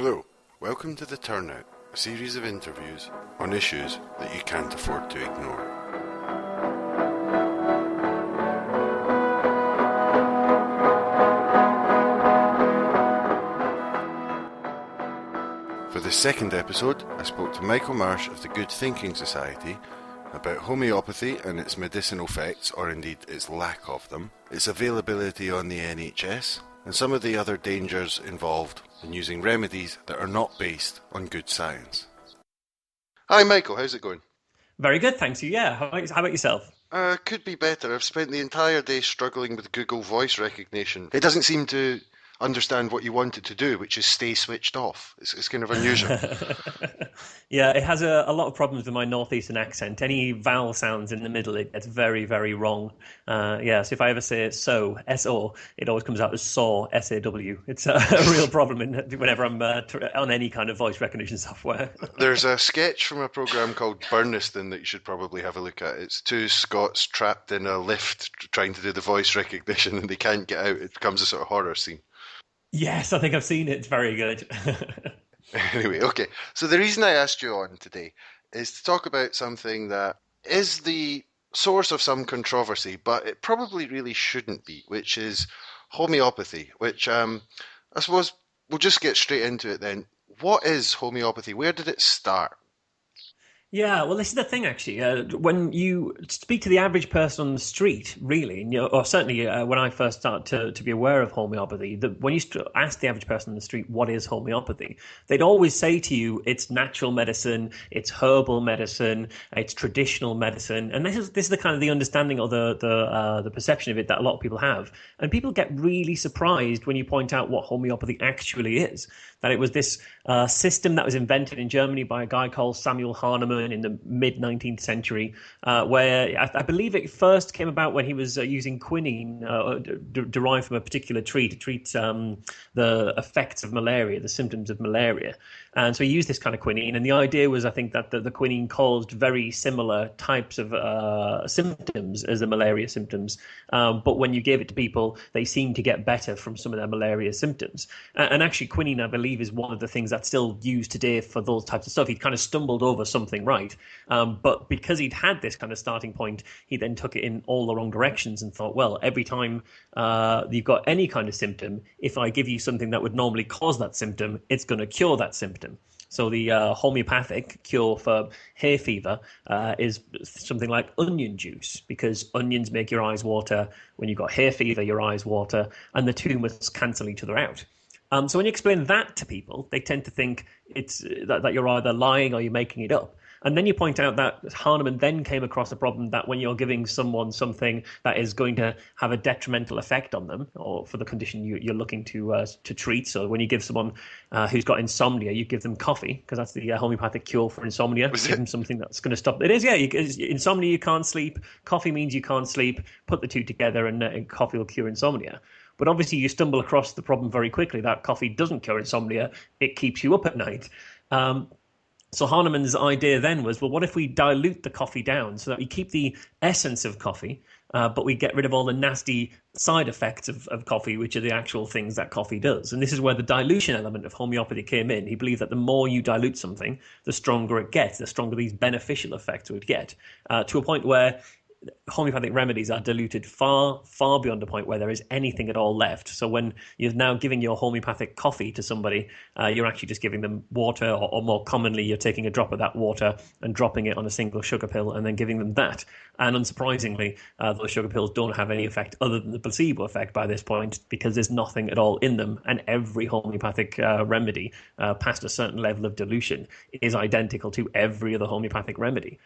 Hello, welcome to the Turnout, a series of interviews on issues that you can't afford to ignore. For the second episode, I spoke to Michael Marsh of the Good Thinking Society about homeopathy and its medicinal effects, or indeed its lack of them, its availability on the NHS, and some of the other dangers involved in using remedies that are not based on good science. Hi Michael, how's it going? Very good, thanks you. Yeah, how about yourself? Could be better. I've spent the entire day struggling with Google voice recognition. It doesn't seem to understand what you want it to do, which is stay switched off. It's kind of unusual. Yeah, it has a lot of problems with my northeastern accent. Any vowel sounds in the middle, it gets very, very wrong. Yeah, so if I ever say so, S-O, it always comes out as saw, S-A-W. It's a real problem whenever I'm on any kind of voice recognition software. There's a sketch from a program called Burniston that you should probably have a look at. It's two Scots trapped in a lift trying to do the voice recognition and they can't get out. It becomes a sort of horror scene. Yes, I think I've seen it. It's very good. Anyway, okay. So the reason I asked you on today is to talk about something that is the source of some controversy, but it probably really shouldn't be, which is homeopathy, which I suppose we'll just get straight into it then. What is homeopathy? Where did it start? Yeah, well, this is the thing, actually. When you speak to the average person on the street, really, and or certainly when I first started to be aware of homeopathy, when you ask the average person on the street, what is homeopathy? They'd always say to you, it's natural medicine, it's herbal medicine, it's traditional medicine, and this is the kind of the understanding or the perception of it that a lot of people have. And people get really surprised when you point out what homeopathy actually is. That it was this system that was invented in Germany by a guy called Samuel Hahnemann in the mid-19th century, where I believe it first came about when he was using quinine derived from a particular tree to treat the effects of malaria, the symptoms of malaria. And so he used this kind of quinine, and the idea was, I think, that the quinine caused very similar types of symptoms as the malaria symptoms. But when you gave it to people, they seemed to get better from some of their malaria symptoms. And actually, quinine, I believe, is one of the things that's still used today for those types of stuff. He'd kind of stumbled over something right. But because he'd had this kind of starting point, he then took it in all the wrong directions and thought, well, every time you've got any kind of symptom, if I give you something that would normally cause that symptom, it's going to cure that symptom. So the homeopathic cure for hay fever is something like onion juice, because onions make your eyes water. When you've got hay fever, your eyes water, and the two must cancel each other out. So when you explain that to people, they tend to think it's that you're either lying or you're making it up. And then you point out that Hahnemann then came across a problem that when you're giving someone something that is going to have a detrimental effect on them, or for the condition you're looking to treat. So when you give someone who's got insomnia, you give them coffee, because that's the homeopathic cure for insomnia. Give them something that's going to stop. It is, yeah. Insomnia, you can't sleep. Coffee means you can't sleep. Put the two together, and coffee will cure insomnia. But obviously, you stumble across the problem very quickly that coffee doesn't cure insomnia. It keeps you up at night. So Hahnemann's idea then was, well, what if we dilute the coffee down so that we keep the essence of coffee, but we get rid of all the nasty side effects of coffee, which are the actual things that coffee does. And this is where the dilution element of homeopathy came in. He believed that the more you dilute something, the stronger it gets, the stronger these beneficial effects would get, to a point where homeopathic remedies are diluted far, far beyond the point where there is anything at all left. So when you're now giving your homeopathic coffee to somebody, you're actually just giving them water, or more commonly, you're taking a drop of that water and dropping it on a single sugar pill and then giving them that. And unsurprisingly, those sugar pills don't have any effect other than the placebo effect by this point, because there's nothing at all in them. And every homeopathic remedy past a certain level of dilution is identical to every other homeopathic remedy.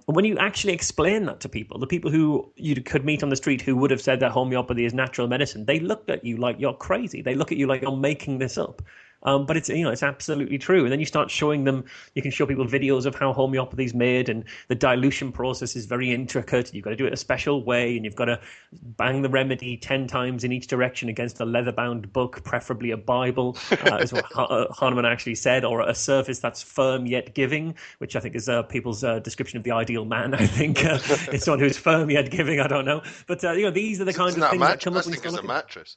When you actually explain that to people, the people who you could meet on the street who would have said that homeopathy is natural medicine, they look at you like you're crazy. They look at you like you're making this up. But it's absolutely true. And then you start showing them, you can show people videos of how homeopathy is made, and the dilution process is very intricate. You've got to do it a special way, and you've got to bang the remedy 10 times in each direction against a leather-bound book, preferably a Bible, is what Hahnemann actually said, or a surface that's firm yet giving, which I think is people's description of the ideal man. I think it's someone who's firm yet giving. I don't know. But these are the kinds of things that come up. I think it's a mattress.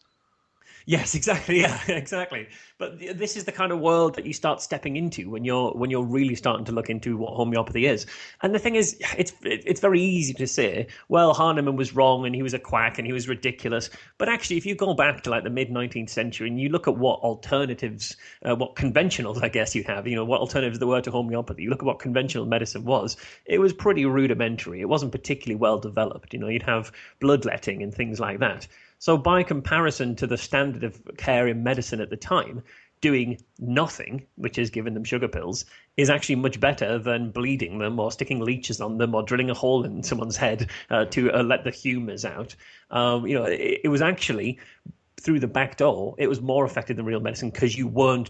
Yes, exactly. Yeah, exactly. But this is the kind of world that you start stepping into when you're really starting to look into what homeopathy is. And the thing is, it's very easy to say, well, Hahnemann was wrong and he was a quack and he was ridiculous. But actually, if you go back to like the mid 19th century and you look at what alternatives, what conventionals, I guess you have, what alternatives there were to homeopathy. You look at what conventional medicine was. It was pretty rudimentary. It wasn't particularly well developed. You'd have bloodletting and things like that. So, by comparison to the standard of care in medicine at the time, doing nothing, which is giving them sugar pills, is actually much better than bleeding them or sticking leeches on them or drilling a hole in someone's head to let the humours out. It was actually through the back door, it was more effective than real medicine because you weren't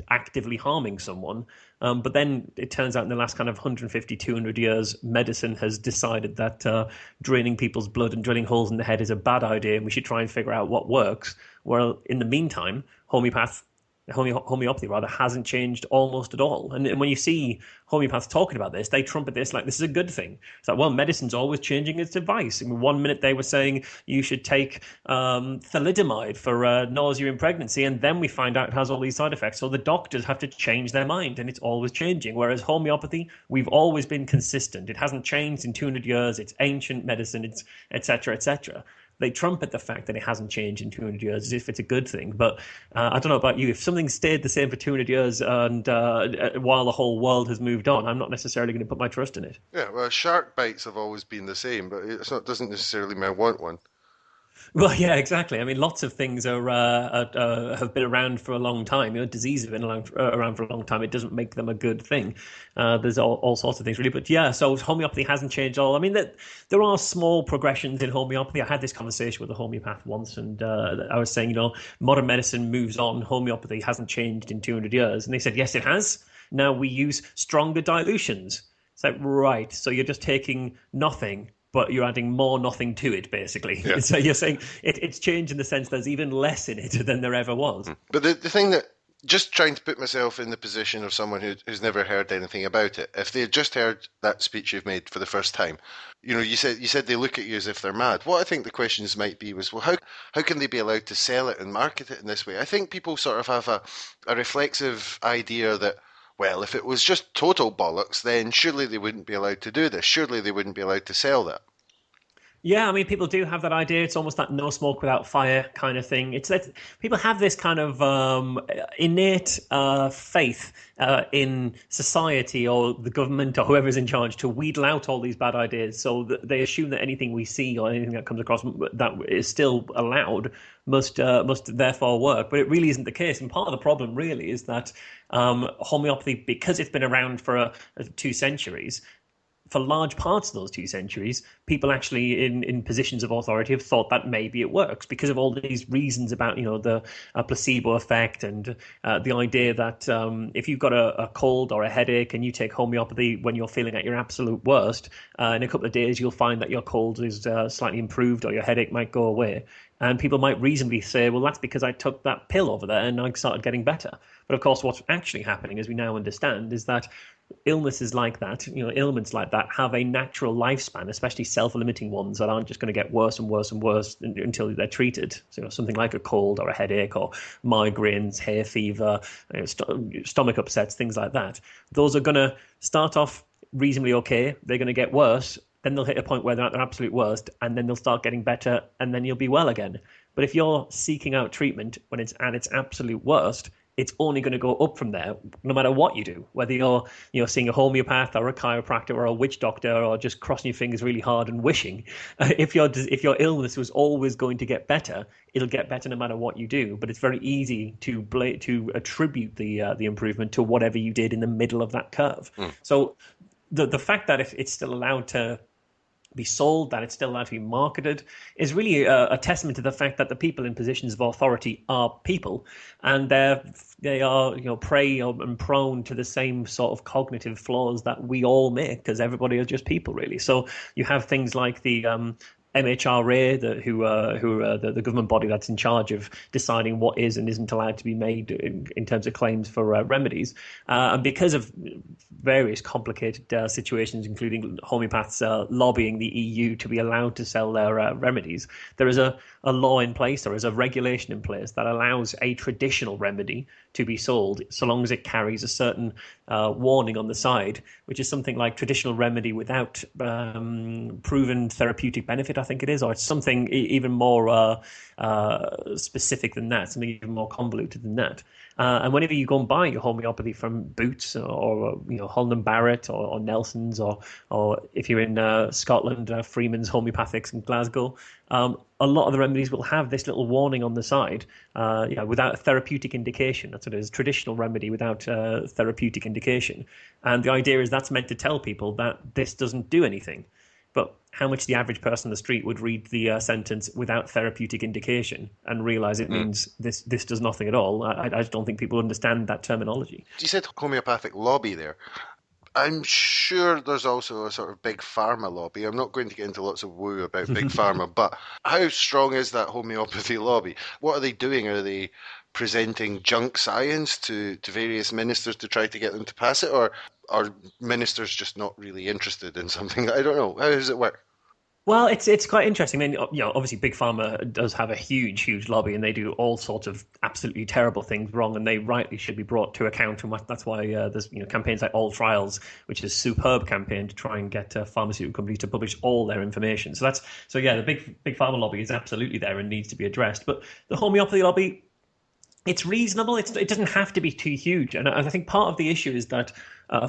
actively harming someone. But then it turns out in the last kind of 150, 200 years, medicine has decided that draining people's blood and drilling holes in the head is a bad idea and we should try and figure out what works. Well, in the meantime, homeopathy rather hasn't changed almost at all. And when you see homeopaths talking about this, they trumpet this like this is a good thing. It's like, well, medicine's always changing its advice. I mean, one minute they were saying you should take thalidomide for nausea in pregnancy, and then we find out it has all these side effects. So the doctors have to change their mind, and it's always changing. Whereas homeopathy, we've always been consistent. It hasn't changed in 200 years. It's ancient medicine. It's et cetera, et cetera. They trumpet the fact that it hasn't changed in 200 years as if it's a good thing. But I don't know about you. If something stayed the same for 200 years and while the whole world has moved on, I'm not necessarily going to put my trust in it. Yeah, well, shark bites have always been the same, but doesn't necessarily mean I want one. Well, yeah, exactly. I mean, lots of things have been around for a long time. Diseases have been around for a long time. It doesn't make them a good thing. There's all sorts of things, really. But yeah, so homeopathy hasn't changed at all. I mean, there are small progressions in homeopathy. I had this conversation with a homeopath once, and I was saying, modern medicine moves on. Homeopathy hasn't changed in 200 years. And they said, yes, it has. Now we use stronger dilutions. It's like, right, so you're just taking nothing but you're adding more nothing to it, basically. Yeah. So you're saying it's changed in the sense there's even less in it than there ever was. But the thing that, just trying to put myself in the position of someone who's never heard anything about it, if they had just heard that speech you've made for the first time, you said they look at you as if they're mad. What I think the questions might be was, well, how can they be allowed to sell it and market it in this way? I think people sort of have a reflexive idea that, well, if it was just total bollocks, then surely they wouldn't be allowed to do this. Surely they wouldn't be allowed to sell that. Yeah, I mean, people do have that idea. It's almost that no smoke without fire kind of thing. It's that people have this kind of innate faith in society or the government or whoever's in charge to wheedle out all these bad ideas. So they assume that anything we see or anything that comes across that is still allowed must therefore work. But it really isn't the case. And part of the problem really is that homeopathy, because it's been around for 2 centuries, for large parts of those 2 centuries, people actually in positions of authority have thought that maybe it works because of all these reasons about, the placebo effect and the idea that if you've got a cold or a headache and you take homeopathy when you're feeling at your absolute worst, in a couple of days you'll find that your cold is slightly improved or your headache might go away. And people might reasonably say, well, that's because I took that pill over there and I started getting better. But of course, what's actually happening, as we now understand, is that illnesses like that, ailments like that, have a natural lifespan, especially self-limiting ones that aren't just going to get worse and worse and worse until they're treated. So, something like a cold or a headache or migraines, hay fever, stomach upsets, things like that. Those are going to start off reasonably okay. They're going to get worse. Then they'll hit a point where they're at their absolute worst, and then they'll start getting better, and then you'll be well again. But if you're seeking out treatment when it's at its absolute worst, it's only going to go up from there, no matter what you do. Whether you're seeing a homeopath or a chiropractor or a witch doctor or just crossing your fingers really hard and wishing, if your illness was always going to get better, it'll get better no matter what you do. But it's very easy to attribute the improvement to whatever you did in the middle of that curve. So the fact that if it's still allowed to be sold, that it's still allowed to be marketed, is really a testament to the fact that the people in positions of authority are people, and they are prey and prone to the same sort of cognitive flaws that we all make, because everybody is just people, really. So you have things like the MHRA, who are the government body that's in charge of deciding what is and isn't allowed to be made in terms of claims for remedies. And because of various complicated situations, including homeopaths lobbying the EU to be allowed to sell their remedies, there is a law in place, there is a regulation in place that allows a traditional remedy to be sold so long as it carries a certain warning on the side, which is something like traditional remedy without proven therapeutic benefit, I think it is, or it's something even more specific than that, something even more convoluted than that. And whenever you go and buy your homeopathy from Boots or Holland and Barrett or Nelson's or if you're in Scotland, Freeman's Homeopathics in Glasgow, a lot of the remedies will have this little warning on the side, without a therapeutic indication. That's what it is, traditional remedy without therapeutic indication. And the idea is that's meant to tell people that this doesn't do anything. But how much the average person on the street would read the sentence without therapeutic indication and realise it means this does nothing at all? I just don't think people understand that terminology. You said homeopathic lobby there. I'm sure there's also a sort of big pharma lobby. I'm not going to get into lots of woo about big pharma, but how strong is that homeopathy lobby? What are they doing? Are they presenting junk science to various ministers to try to get them to pass it? Or are ministers just not really interested in something? I don't know. How does it work? Well, it's quite interesting. I mean, obviously, Big Pharma does have a huge lobby, and they do all sorts of absolutely terrible things wrong, and they rightly should be brought to account. And that's why there's campaigns like All Trials, which is a superb campaign to try and get pharmaceutical companies to publish all their information. The Big Pharma lobby is absolutely there and needs to be addressed. But the homeopathy lobby, it's reasonable. It doesn't have to be too huge, and I think part of the issue is that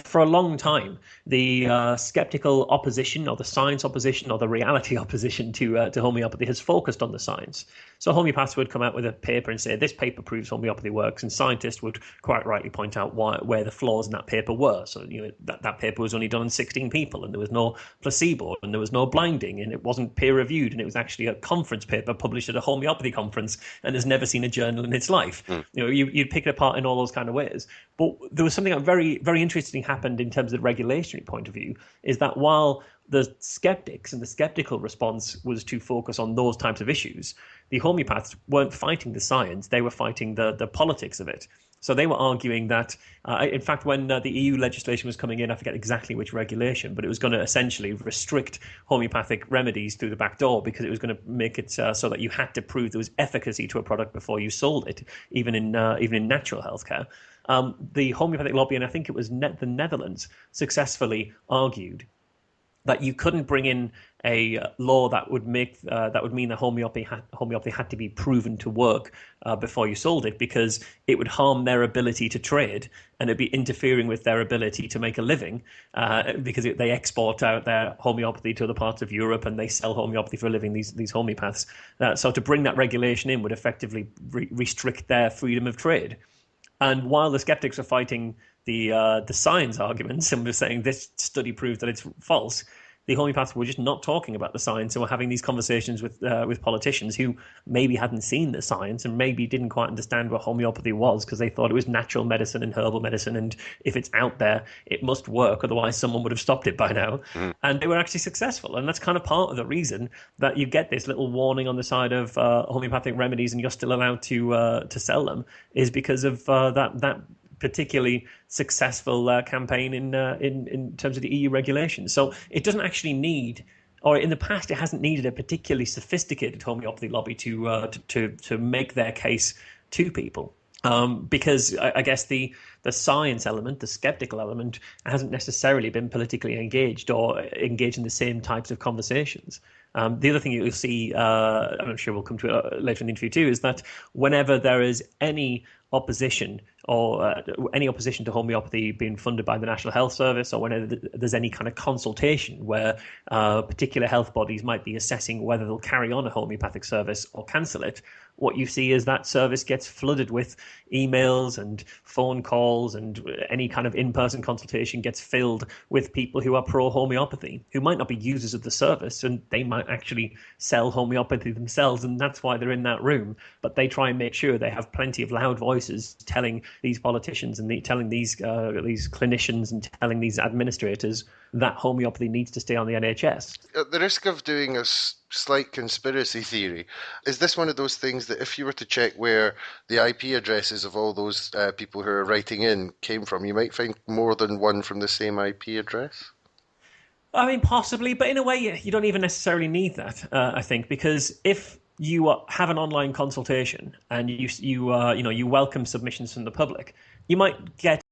for a long time, the skeptical opposition, or the science opposition, or the reality opposition to homeopathy has focused on the science. So homeopaths would come out with a paper and say this paper proves homeopathy works, and scientists would quite rightly point out where the flaws in that paper were. So that paper was only done on 16 people, and there was no placebo, and there was no blinding, and it wasn't peer reviewed, and it was actually a conference paper published at a homeopathy conference, and has never seen a journal in its life. You'd pick it apart in all those kind of ways. But there was something that very, very interesting happened in terms of the regulatory point of view, is that while the skeptics and the skeptical response was to focus on those types of issues, the homeopaths weren't fighting the science, they were fighting the politics of it. So they were arguing that, in fact, when the EU legislation was coming in, I forget exactly which regulation, but it was going to essentially restrict homeopathic remedies through the back door, because it was going to make it so that you had to prove there was efficacy to a product before you sold it, even in natural healthcare. The homeopathic lobby, and I think it was the Netherlands, successfully argued that you couldn't bring in a law that would mean that homeopathy had to be proven to work before you sold it, because it would harm their ability to trade, and it'd be interfering with their ability to make a living, because they export out their homeopathy to other parts of Europe, and they sell homeopathy for a living, these homeopaths. So to bring that regulation in would effectively restrict their freedom of trade. And while the skeptics are fighting the science arguments and were saying this study proves that it's false, the homeopaths were just not talking about the science, and were having these conversations with politicians who maybe hadn't seen the science and maybe didn't quite understand what homeopathy was, because they thought it was natural medicine and herbal medicine, and if it's out there, it must work, otherwise someone would have stopped it by now. And they were actually successful, and that's kind of part of the reason that you get this little warning on the side of homeopathic remedies and you're still allowed to sell them, is because of that particularly successful campaign in terms of the EU regulations. So it doesn't actually need, or in the past, it hasn't needed a particularly sophisticated homeopathy lobby to make their case to people. Because I guess the science element, the skeptical element, hasn't necessarily been politically engaged or engaged in the same types of conversations. The other thing you'll see, I'm sure we'll come to it later in the interview too, is that whenever there is any opposition to homeopathy being funded by the National Health Service, or whenever there's any kind of consultation where particular health bodies might be assessing whether they'll carry on a homeopathic service or cancel it, what you see is that service gets flooded with emails and phone calls, and any kind of in-person consultation gets filled with people who are pro-homeopathy, who might not be users of the service, and they might actually sell homeopathy themselves, and that's why they're in that room. But they try and make sure they have plenty of loud voices telling these politicians and telling these clinicians and telling these administrators that homeopathy needs to stay on the NHS. At the risk of doing us slight conspiracy theory. Is this one of those things that if you were to check where the IP addresses of all those people who are writing in came from, you might find more than one from the same IP address? I mean, possibly, but in a way, you don't even necessarily need that. I think because if you have an online consultation and you welcome submissions from the public, you might get